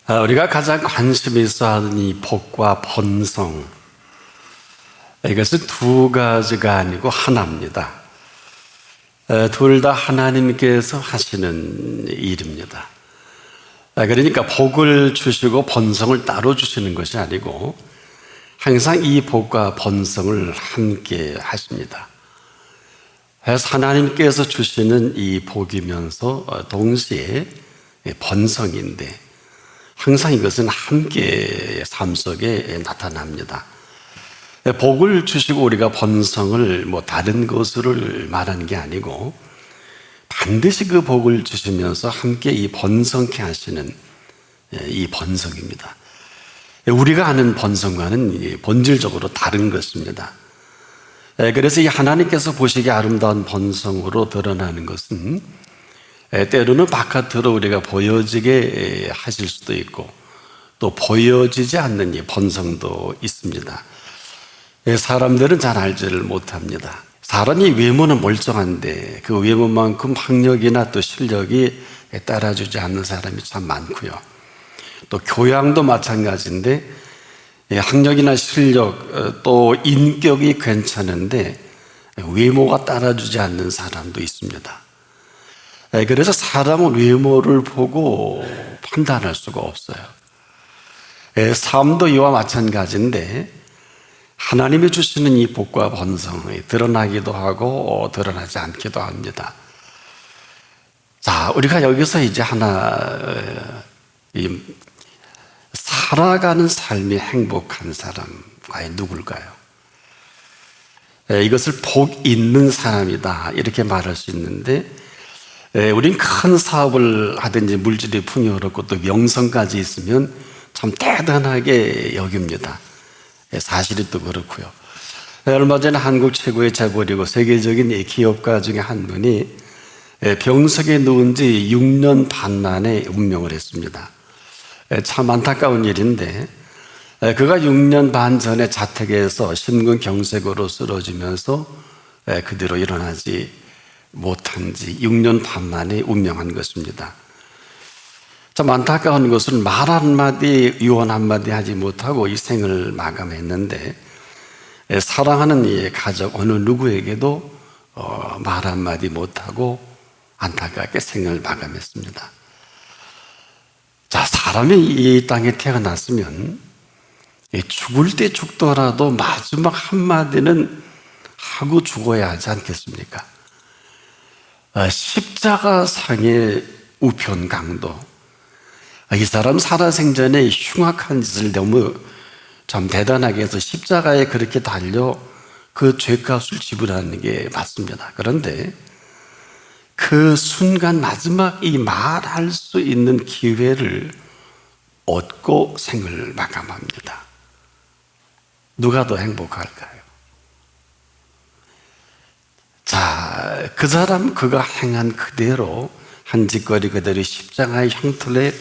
우리가 가장 관심이 있어 하는 이 복과 번성, 이것은 두 가지가 아니고 하나입니다. 둘 다 하나님께서 하시는 일입니다. 그러니까 복을 주시고 번성을 따로 주시는 것이 아니고 항상 이 복과 번성을 함께 하십니다. 그래서 하나님께서 주시는 이 복이면서 동시에 번성인데 항상 이것은 함께 삶 속에 나타납니다. 복을 주시고 우리가 번성을 다른 것을 말하는 게 아니고 반드시 그 복을 주시면서 함께 이 번성케 하시는 이 번성입니다. 우리가 아는 번성과는 본질적으로 다른 것입니다. 그래서 이 하나님께서 보시기에 아름다운 번성으로 드러나는 것은 때로는 바깥으로 우리가 보여지게 하실 수도 있고 또 보여지지 않는 이 번성도 있습니다. 사람들은 잘 알지를 못합니다. 사람이 외모는 멀쩡한데 그 외모만큼 학력이나 또 실력이 따라주지 않는 사람이 참 많고요. 또 교양도 마찬가지인데 학력이나 실력 또 인격이 괜찮은데 외모가 따라주지 않는 사람도 있습니다. 그래서 사람은 외모를 보고 판단할 수가 없어요. 삶도 이와 마찬가지인데 하나님이 주시는 이 복과 번성이 드러나기도 하고 드러나지 않기도 합니다. 자, 우리가 여기서 이제 살아가는 삶이 행복한 사람 과연 누굴까요? 이것을 복 있는 사람이다 이렇게 말할 수 있는데 우린 큰 사업을 하든지 물질이 풍요롭고 또 명성까지 있으면 참 대단하게 여깁니다. 사실이 또 그렇고요. 얼마 전에 한국 최고의 재벌이고 세계적인 기업가 중에 한 분이 병석에 누운 지 6년 반 만에 운명을 했습니다. 참 안타까운 일인데 그가 6년 반 전에 자택에서 심근경색으로 쓰러지면서 그대로 일어나지 못한 지 6년 반 만에 운명한 것입니다. 참 안타까운 것은 말 한마디 유언 한마디 하지 못하고 이 생을 마감했는데 사랑하는 이 가족 어느 누구에게도 말 한마디 못하고 안타깝게 생을 마감했습니다. 자, 사람이 이 땅에 태어났으면 죽을 때 죽더라도 마지막 한마디는 하고 죽어야 하지 않겠습니까? 십자가상의 우편강도, 이 사람 살아생전에 흉악한 짓을 너무 참 대단하게 해서 십자가에 그렇게 달려 그 죄값을 지불하는 게 맞습니다. 그런데 그 순간 마지막 이 말할 수 있는 기회를 얻고 생을 마감합니다. 누가 더 행복할까요? 자, 그 사람 그가 행한 그대로 한 짓거리 그대로 십자가의 형틀에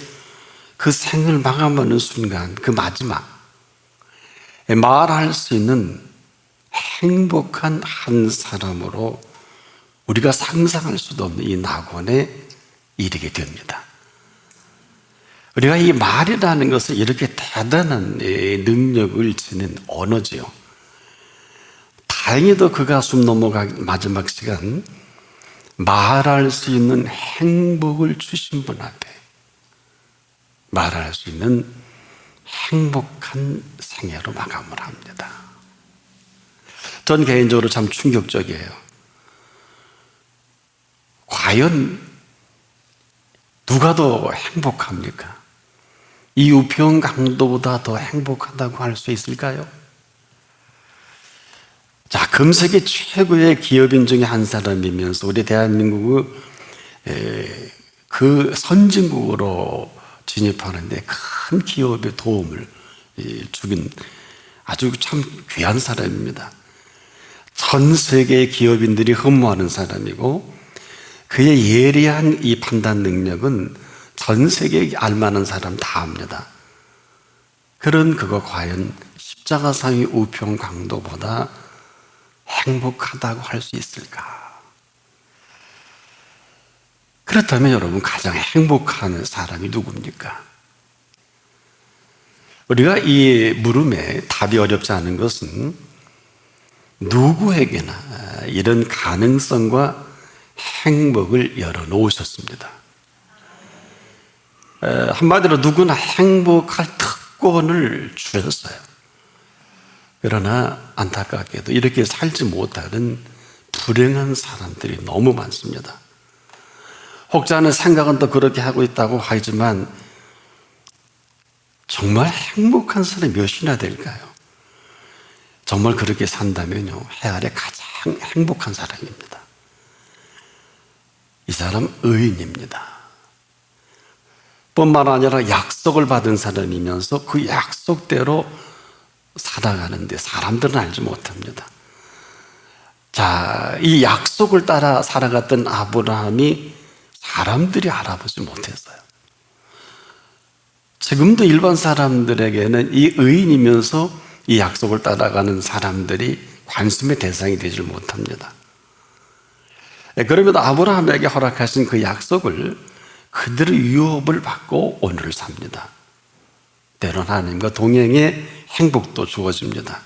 그 생을 마감하는 순간 그 마지막 말할 수 있는 행복한 한 사람으로 우리가 상상할 수도 없는 이 낙원에 이르게 됩니다. 우리가 이 말이라는 것은 이렇게 대단한 능력을 지닌 언어지요. 다행히도 그가 숨 넘어간 마지막 시간 말할 수 있는 행복을 주신 분 앞에 말할 수 있는 행복한 생애로 마감을 합니다. 전 개인적으로 참 충격적이에요. 과연 누가 더 행복합니까? 이 우평강도보다 더 행복하다고 할 수 있을까요? 자, 금세기 최고의 기업인 중에 한 사람이면서 우리 대한민국의 그 선진국으로 진입하는데 큰 기업의 도움을 주긴 아주 참 귀한 사람입니다. 전 세계의 기업인들이 흠모하는 사람이고 그의 예리한 이 판단 능력은 전 세계에 알만한 사람 다 압니다. 그런 그거 과연 십자가상의 우평강도보다 행복하다고 할 수 있을까? 그렇다면 여러분 가장 행복한 사람이 누굽니까? 우리가 이 물음에 답이 어렵지 않은 것은 누구에게나 이런 가능성과 행복을 열어놓으셨습니다. 한마디로 누구나 행복할 특권을 주셨어요. 그러나 안타깝게도 이렇게 살지 못하는 불행한 사람들이 너무 많습니다. 혹자는 생각은 또 그렇게 하고 있다고 하지만 정말 행복한 사람이 몇이나 될까요? 정말 그렇게 산다면요, 해 아래 가장 행복한 사람입니다. 이 사람 의인입니다. 뿐만 아니라 약속을 받은 사람이면서 그 약속대로 살아가는데 사람들은 알지 못합니다. 자, 이 약속을 따라 살아갔던 아브라함이 사람들이 알아보지 못했어요. 지금도 일반 사람들에게는 이 의인이면서 이 약속을 따라가는 사람들이 관심의 대상이 되질 못합니다. 그럼에도 아브라함에게 허락하신 그 약속을 그대로 유업을 받고 오늘을 삽니다. 때로는 하나님과 동행의 행복도 주어집니다.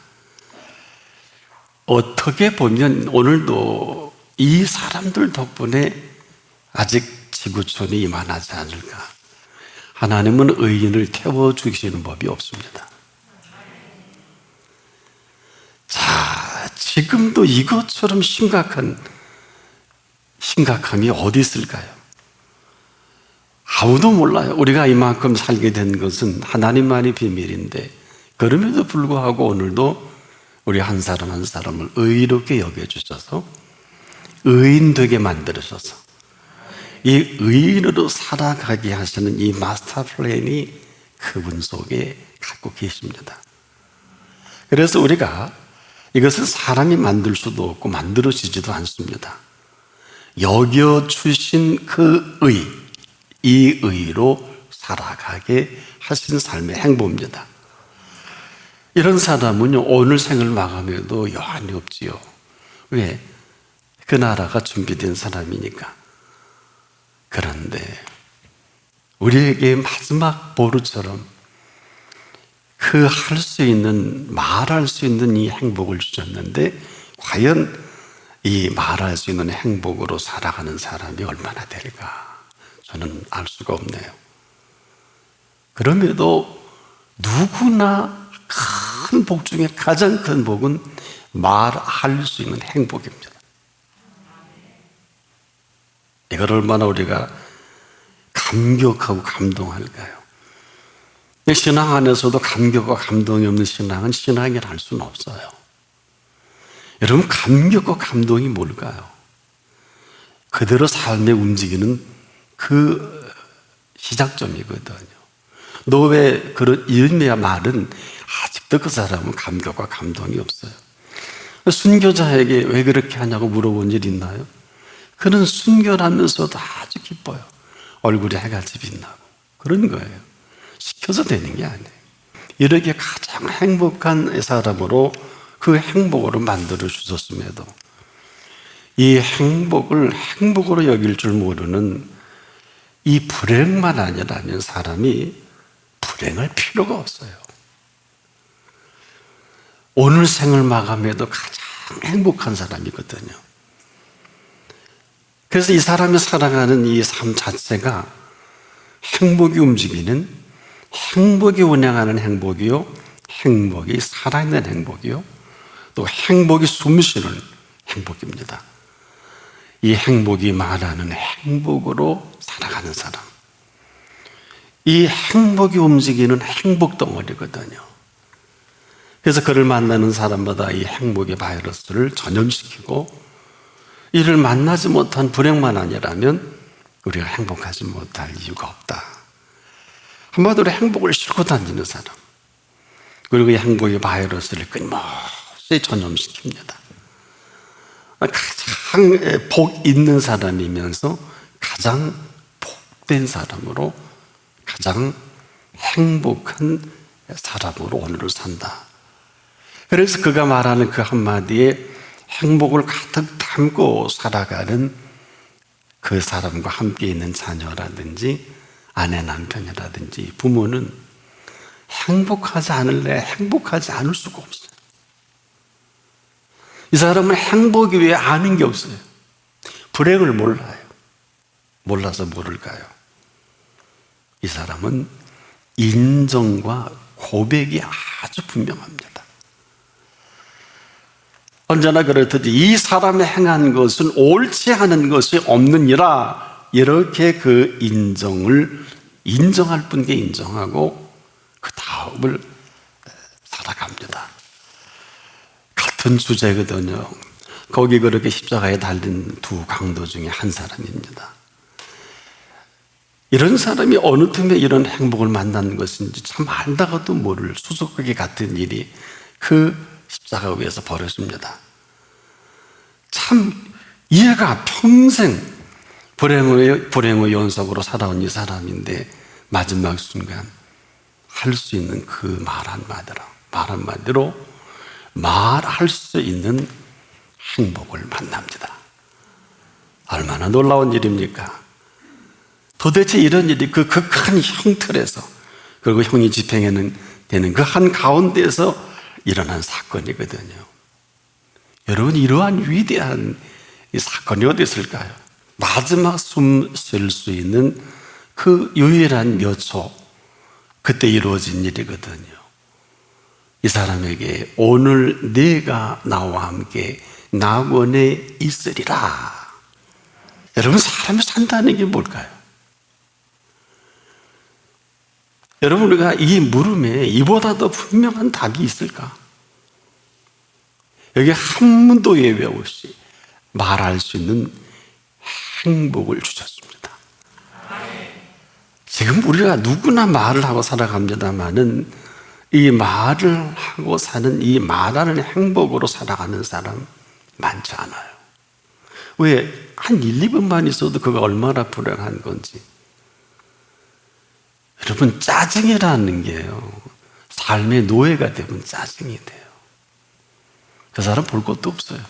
어떻게 보면 오늘도 이 사람들 덕분에 아직 지구촌이 이만하지 않을까. 하나님은 의인을 태워주시는 법이 없습니다. 자, 지금도 이것처럼 심각함이 어디 있을까요? 아무도 몰라요. 우리가 이만큼 살게 된 것은 하나님만이 비밀인데, 그럼에도 불구하고 오늘도 우리 한 사람 한 사람을 의롭게 여겨주셔서 의인 되게 만들으셔서 이 의인으로 살아가게 하시는 이 마스터 플랜이 그분 속에 갖고 계십니다. 그래서 우리가 이것을 사람이 만들 수도 없고 만들어지지도 않습니다. 여겨주신 그 의, 이 의로 살아가게 하신 삶의 행보입니다. 이런 사람은요, 오늘 생을 마감해도 여한이 없지요. 왜? 그 나라가 준비된 사람이니까. 그런데 우리에게 마지막 보루처럼 그 할 수 있는, 말할 수 있는 이 행복을 주셨는데 과연 이 말할 수 있는 행복으로 살아가는 사람이 얼마나 될까? 저는 알 수가 없네요. 그럼에도 누구나 큰 복 중에 가장 큰 복은 말할 수 있는 행복입니다. 이걸 얼마나 우리가 감격하고 감동할까요? 신앙 안에서도 감격과 감동이 없는 신앙은 신앙이라 할 수는 없어요. 여러분, 감격과 감동이 뭘까요? 그대로 삶에 움직이는 그 시작점이거든요. 너 왜 이런 말은 아직도 그 사람은 감격과 감동이 없어요. 순교자에게 왜 그렇게 하냐고 물어본 일 있나요? 그는 순교하면서도 아주 기뻐요. 얼굴에 해같이 빛나고 그런 거예요. 시켜서 되는 게 아니에요. 이렇게 가장 행복한 사람으로 그 행복으로 만들어 주셨음에도 이 행복을 행복으로 여길 줄 모르는 이 불행만 아니라면 사람이 불행할 필요가 없어요. 오늘 생을 마감해도 가장 행복한 사람이거든요. 그래서 이 사람이 살아가는 이 삶 자체가 행복이 움직이는, 행복이 운행하는 행복이요, 행복이 살아있는 행복이요, 또 행복이 숨쉬는 행복입니다. 이 행복이 말하는 행복으로 살아가는 사람, 이 행복이 움직이는 행복 덩어리거든요. 그래서 그를 만나는 사람마다 이 행복의 바이러스를 전염시키고, 이를 만나지 못한 불행만 아니라면 우리가 행복하지 못할 이유가 없다. 한마디로 행복을 싣고 다니는 사람, 그리고 이 행복의 바이러스를 끊임없이 전염시킵니다. 가장 복 있는 사람이면서 가장 복된 사람으로, 가장 행복한 사람으로 오늘을 산다. 그래서 그가 말하는 그 한마디에 행복을 가득 담고 살아가는 그 사람과 함께 있는 자녀라든지 아내 남편이라든지 부모는 행복하지 않을래? 행복하지 않을 수가 없어요. 이 사람은 행복이 왜 아는 게 없어요? 불행을 몰라요. 몰라서 모를까요? 이 사람은 인정과 고백이 아주 분명합니다. 언제나 그렇듯이 이 사람이 행한 것은 옳지 않은 것이 없느니라, 이렇게 그 인정을 인정할 분께 인정하고 그 다음을 살아갑니다. 같은 주제거든요. 거기 그렇게 십자가에 달린 두 강도 중에 한 사람입니다. 이런 사람이 어느 틈에 이런 행복을 만나는 것인지 참 알다가도 모를 수수께끼 같은 일이 그 십자가 위에서 벌어집니다. 참 이해가 평생 불행의 연속으로 살아온 이 사람인데 마지막 순간 할 수 있는 그 말 한마디로 말할 수 있는 행복을 만납니다. 얼마나 놀라운 일입니까? 도대체 이런 일이 그 극한 형틀에서, 그리고 형이 집행되는 그 한 가운데서 일어난 사건이거든요. 여러분, 이러한 위대한 이 사건이 어디 있을까요? 마지막 숨 쉴 수 있는 그 유일한 몇 초, 그때 이루어진 일이거든요. 이 사람에게 오늘 내가 나와 함께 낙원에 있으리라. 여러분, 사람이 산다는 게 뭘까요? 여러분, 우리가 이 물음에 이보다 더 분명한 답이 있을까? 여기 한 번도 예외 없이 말할 수 있는 행복을 주셨습니다. 지금 우리가 누구나 말을 하고 살아갑니다만은 이 말을 하고 사는, 이 말하는 행복으로 살아가는 사람 많지 않아요. 왜? 한 1, 2분만 있어도 그가 얼마나 불행한 건지. 여러분, 짜증이라는 게요, 삶의 노예가 되면 짜증이 돼요. 그 사람 볼 것도 없어요.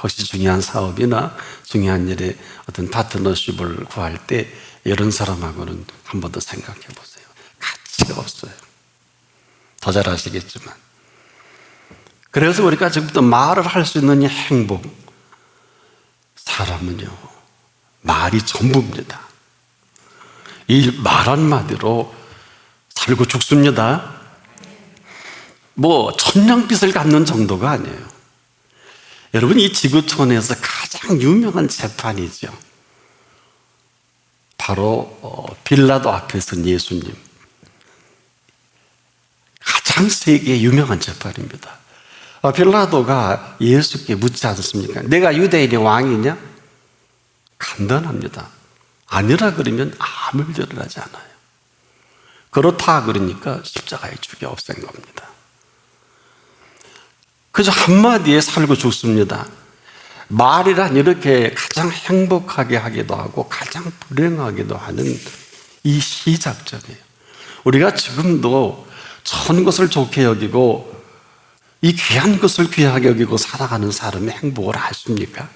혹시 중요한 사업이나 중요한 일에 어떤 파트너십을 구할 때 이런 사람하고는 한 번 더 생각해 보세요. 가치가 없어요. 더 잘 아시겠지만. 그래서 우리가 지금부터 말을 할 수 있는 이 행복, 사람은요, 말이 전부입니다. 이 말 한마디로 살고 죽습니다. 뭐 천냥빚을 갚는 정도가 아니에요. 여러분, 이 지구촌에서 가장 유명한 재판이죠. 바로 빌라도 앞에 선 예수님. 가장 세계에 유명한 재판입니다. 빌라도가 예수께 묻지 않습니까? 내가 유대인의 왕이냐? 간단합니다. 아니라 그러면 아무 일도 하지 않아요. 그렇다 그러니까 십자가에 죽여 없앤 겁니다. 그저 한마디에 살고 죽습니다. 말이란 이렇게 가장 행복하게 하기도 하고 가장 불행하기도 하는 이 시작점이에요. 우리가 지금도 좋은 것을 좋게 여기고 이 귀한 것을 귀하게 여기고 살아가는 사람의 행복을 아십니까?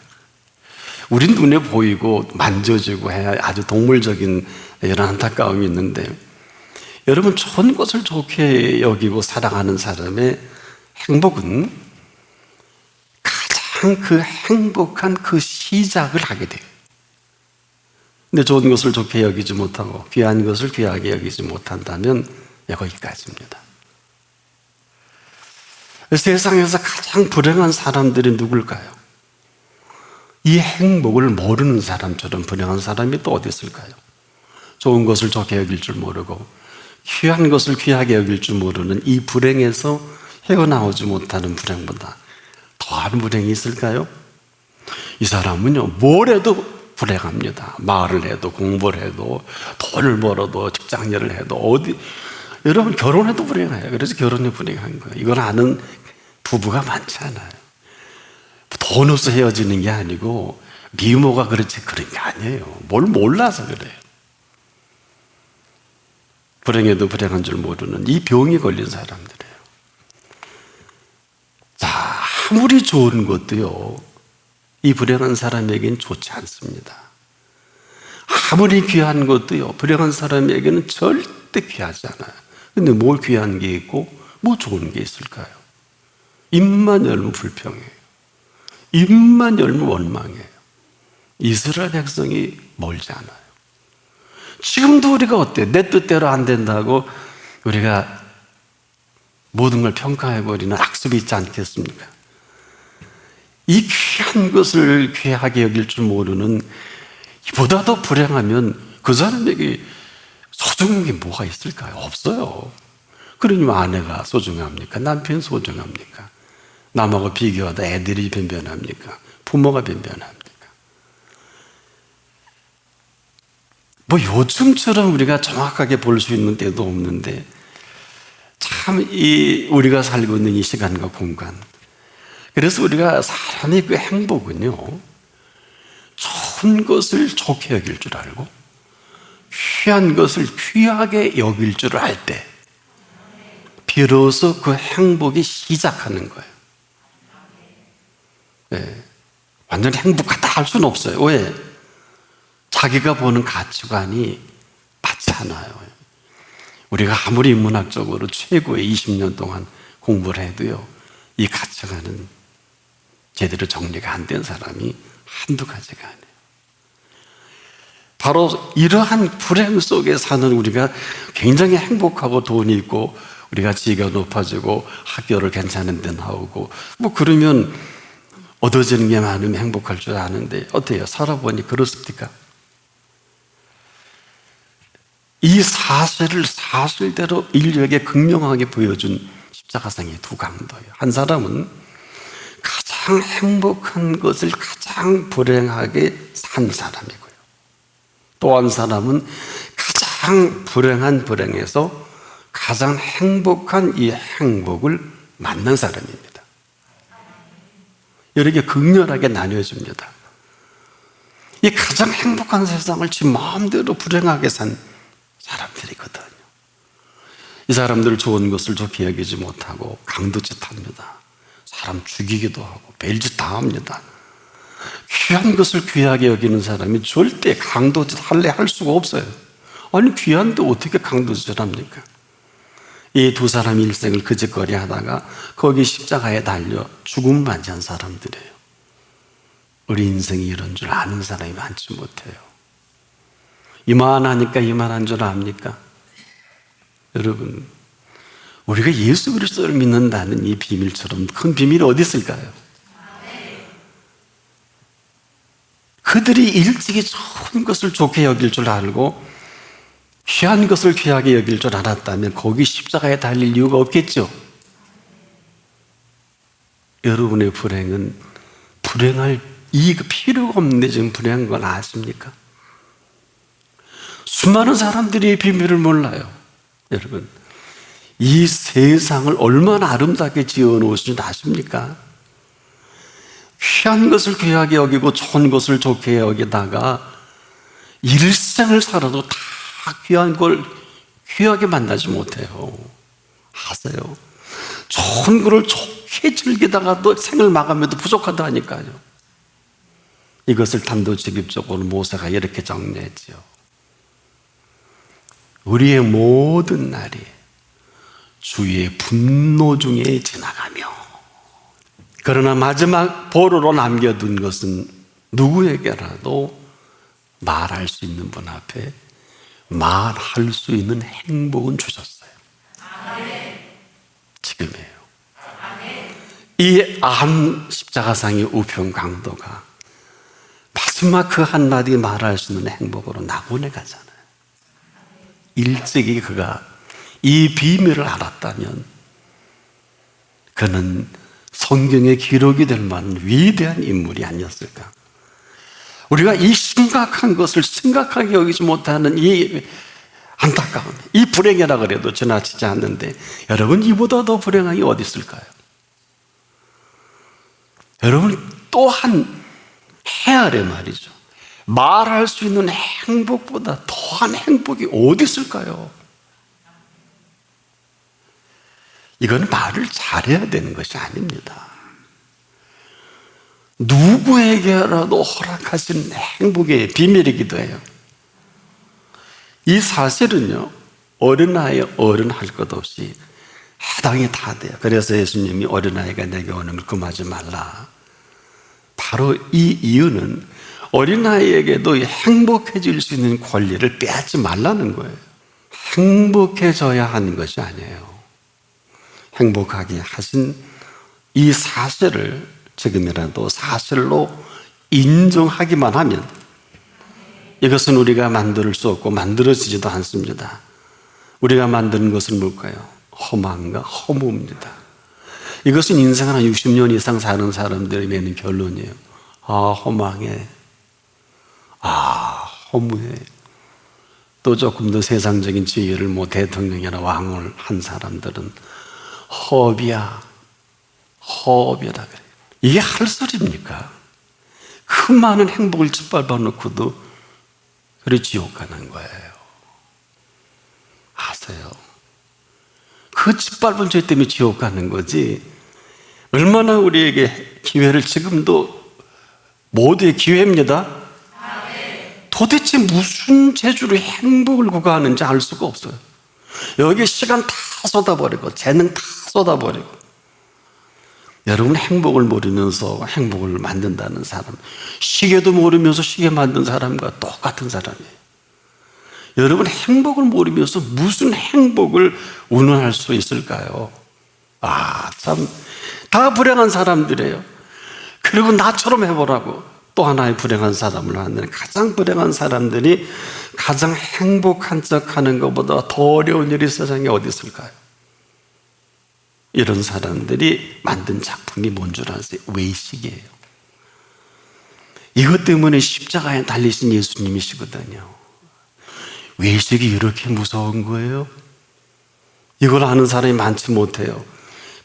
우리 눈에 보이고 만져지고 해야 아주 동물적인 이런 안타까움이 있는데, 여러분, 좋은 것을 좋게 여기고 살아가는 사람의 행복은 가장 그 행복한 그 시작을 하게 돼요. 근데 좋은 것을 좋게 여기지 못하고 귀한 것을 귀하게 여기지 못한다면 여기까지입니다. 세상에서 가장 불행한 사람들이 누굴까요? 이 행복을 모르는 사람처럼 불행한 사람이 또 어디 있을까요? 좋은 것을 좋게 여길 줄 모르고 귀한 것을 귀하게 여길 줄 모르는 이 불행에서 헤어나오지 못하는 불행보다 더한 불행이 있을까요? 이 사람은요, 뭘 해도 불행합니다. 말을 해도, 공부를 해도, 돈을 벌어도, 직장일을 해도, 여러분, 결혼해도 불행해요. 그래서 결혼이 불행한 거예요. 이걸 아는 부부가 많지 않아요. 돈 없어 헤어지는 게 아니고 미모가 그렇지 그런 게 아니에요. 뭘 몰라서 그래요. 불행해도 불행한 줄 모르는 이 병이 걸린 사람들이에요. 자, 아무리 좋은 것도요, 이 불행한 사람에게는 좋지 않습니다. 아무리 귀한 것도요, 불행한 사람에게는 절대 귀하지 않아요. 근데 뭘 귀한 게 있고 뭐 좋은 게 있을까요? 입만 열면 불평해요. 입만 열면 원망해요. 이스라엘 백성이 멀지 않아요. 지금도 우리가 어때요? 내 뜻대로 안 된다고 우리가 모든 걸 평가해버리는 악습이 있지 않겠습니까? 이 귀한 것을 귀하게 여길 줄 모르는, 이보다 더 불행하면 그 사람에게 소중한 게 뭐가 있을까요? 없어요. 그러니 아내가 소중합니까? 남편이 소중합니까? 남하고 비교하다 애들이 변변합니까? 부모가 변변합니까? 뭐 요즘처럼 우리가 정확하게 볼 수 있는 때도 없는데, 참 우리가 살고 있는 이 시간과 공간, 그래서 우리가 사람의 그 행복은요, 좋은 것을 좋게 여길 줄 알고 귀한 것을 귀하게 여길 줄 알 때 비로소 그 행복이 시작하는 거예요. 네. 완전히 행복하다 할 수는 없어요. 왜? 자기가 보는 가치관이 맞지 않아요. 우리가 아무리 문학적으로 최고의 20년 동안 공부를 해도요, 이 가치관은 제대로 정리가 안 된 사람이 한두 가지가 아니에요. 바로 이러한 불행 속에 사는 우리가 굉장히 행복하고 돈이 있고 우리가 지위가 높아지고 학교를 괜찮은 데 나오고 뭐 그러면 얻어지는 게 많으면 행복할 줄 아는데 어때요? 살아보니 그렇습니까? 이 사실을 사실대로 인류에게 극명하게 보여준 십자가상의 두 강도예요. 한 사람은 가장 행복한 것을 가장 불행하게 산 사람이고요. 또 한 사람은 가장 불행한 불행에서 가장 행복한 이 행복을 만난 사람입니다. 이렇게 극렬하게 나뉘어집니다. 이 가장 행복한 세상을 지 마음대로 불행하게 산 사람들이거든요. 이 사람들 좋은 것을 좋게 여기지 못하고 강도짓 합니다. 사람 죽이기도 하고 별짓 다 합니다. 귀한 것을 귀하게 여기는 사람이 절대 강도짓 할 수가 없어요. 아니 귀한데 어떻게 강도짓을 합니까? 이 두 사람이 일생을 그짓거리 하다가 거기 십자가에 달려 죽음을 맞이한 사람들이에요. 우리 인생이 이런 줄 아는 사람이 많지 못해요. 이만하니까 이만한 줄 압니까? 여러분, 우리가 예수 그리스도를 믿는다는 이 비밀처럼 큰 비밀이 어디 있을까요? 그들이 일찍이 좋은 것을 좋게 여길 줄 알고 귀한 것을 귀하게 여길 줄 알았다면 거기 십자가에 달릴 이유가 없겠죠. 여러분의 불행은 불행할 이유가 필요가 없는데 지금 불행한 건 아십니까? 수많은 사람들이 이 비밀을 몰라요. 여러분, 이 세상을 얼마나 아름답게 지어놓으신지 아십니까? 귀한 것을 귀하게 여기고 좋은 것을 좋게 여기다가 일생을 살아도 다 귀한 걸 귀하게 만나지 못해요. 아세요? 좋은 거를 좋게 즐기다가도 생을 마감해도 부족하다 하니까요. 이것을 단도직입적으로 모세가 이렇게 정리했지요. 우리의 모든 날이 주의 분노 중에 지나가며, 그러나 마지막 보루로 남겨둔 것은 누구에게라도 말할 수 있는 분 앞에 말할 수 있는 행복은 주셨어요. 지금이에요. 이 십자가상의 우편 강도가 마지막 그 한마디 말할 수 있는 행복으로 낙원에 가잖아요. 일찍이 그가 이 비밀을 알았다면 그는 성경에 기록이 될 만한 위대한 인물이 아니었을까. 우리가 이 심각한 것을 심각하게 여기지 못하는 이 안타까움, 이 불행이라 그래도 지나치지 않는데 여러분, 이보다 더 불행한 게 어디 있을까요? 여러분, 또한 헤아려 말이죠. 말할 수 있는 행복보다 더한 행복이 어디 있을까요? 이건 말을 잘해야 되는 것이 아닙니다. 누구에게라도 허락하신 행복의 비밀이기도 해요. 이 사실은요, 어린아이 어른 할 것 없이 해당이 다 돼요. 그래서 예수님이 어린아이가 내게 오는 걸 금하지 말라. 바로 이 이유는 어린아이에게도 행복해질 수 있는 권리를 빼앗지 말라는 거예요. 행복해져야 하는 것이 아니에요. 행복하게 하신 이 사실을 지금이라도 사실로 인정하기만 하면, 이것은 우리가 만들 수 없고 만들어지지도 않습니다. 우리가 만드는 것은 뭘까요? 허망과 허무입니다. 이것은 인생 한 60년 이상 사는 사람들이 내는 결론이에요. 아, 허망해. 아, 허무해. 또 조금 더 세상적인 지위를 뭐 대통령이나 왕을 한 사람들은 허비야, 허비다 그래요. 이게 할 소리입니까? 그 많은 행복을 짓밟아 놓고도 그래 지옥 가는 거예요. 아세요? 그 짓밟은 죄 때문에 지옥 가는 거지, 얼마나 우리에게 기회를, 지금도 모두의 기회입니다. 도대체 무슨 재주로 행복을 구가하는지 알 수가 없어요. 여기 시간 다 쏟아버리고 재능 다 쏟아버리고. 여러분, 행복을 모르면서 행복을 만든다는 사람, 시계도 모르면서 시계 만든 사람과 똑같은 사람이에요. 여러분, 행복을 모르면서 무슨 행복을 운운할 수 있을까요? 아, 참, 다 불행한 사람들이에요. 그리고 나처럼 해보라고 또 하나의 불행한 사람을 만드는, 가장 불행한 사람들이 가장 행복한 척 하는 것보다 더 어려운 일이 세상에 어디 있을까요? 이런 사람들이 만든 작품이 뭔 줄 아세요? 외식이에요. 이것 때문에 십자가에 달리신 예수님이시거든요. 외식이 이렇게 무서운 거예요? 이걸 아는 사람이 많지 못해요.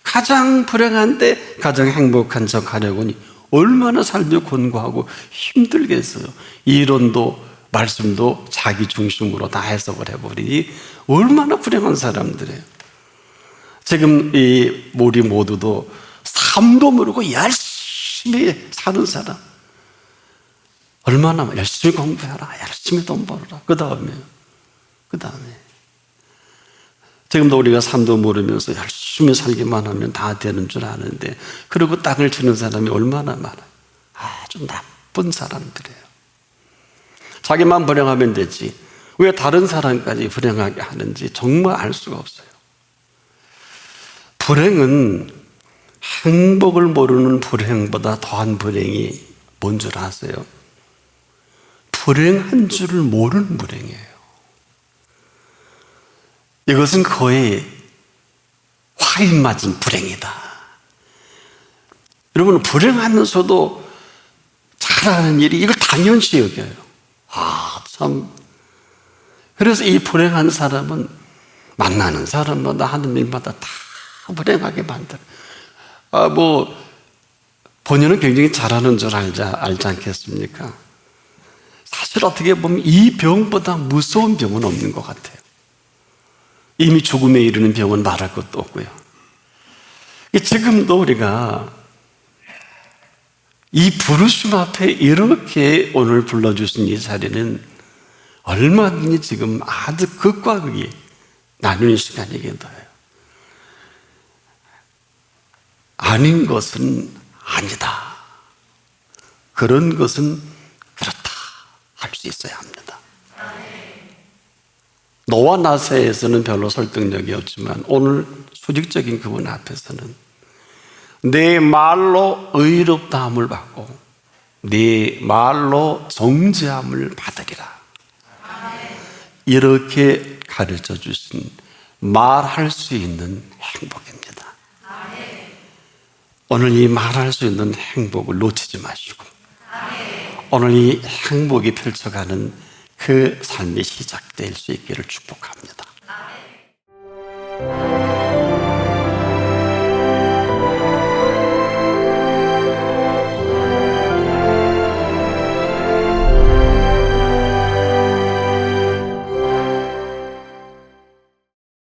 가장 불행한데 가장 행복한 척 하려고니 얼마나 살며 곤고하고 힘들겠어요. 이론도 말씀도 자기 중심으로 다 해석을 해버리니 얼마나 불행한 사람들이에요. 지금 우리 모두도 삶도 모르고 열심히 사는 사람, 얼마나 열심히 공부해라, 열심히 돈 벌어라. 그 다음에 지금도 우리가 삶도 모르면서 열심히 살기만 하면 다 되는 줄 아는데, 그리고 땅을 치는 사람이 얼마나 많아요. 아주 나쁜 사람들이에요. 자기만 불행하면 되지 왜 다른 사람까지 불행하게 하는지 정말 알 수가 없어요. 불행은 행복을 모르는 불행보다 더한 불행이 뭔 줄 아세요? 불행한 줄을 모르는 불행이에요. 이것은 거의 화인 맞은 불행이다. 여러분, 불행하면서도 잘하는 일이 이걸 당연시 여겨요. 참. 그래서 이 불행한 사람은 만나는 사람마다 하는 일마다 다 불행하게 만들어요. 본인은 굉장히 잘하는 줄 알지 않겠습니까? 사실 어떻게 보면 이 병보다 무서운 병은 없는 것 같아요. 이미 죽음에 이르는 병은 말할 것도 없고요. 지금도 우리가 이 부르심 앞에 이렇게 오늘 불러주신 이 자리는 얼마든지 지금 아주 극과 극이 나누는 시간이기도 해요. 아닌 것은 아니다, 그런 것은 그렇다 할 수 있어야 합니다. 너와 나 사이에서는 별로 설득력이 없지만 오늘 수직적인 그분 앞에서는 내 말로 의롭다함을 받고 네 말로 정죄함을 받으리라. 이렇게 가르쳐 주신 말할 수 있는 행복입니다. 오늘 이 말할 수 있는 행복을 놓치지 마시고 오늘 이 행복이 펼쳐가는 그 삶이 시작될 수 있기를 축복합니다.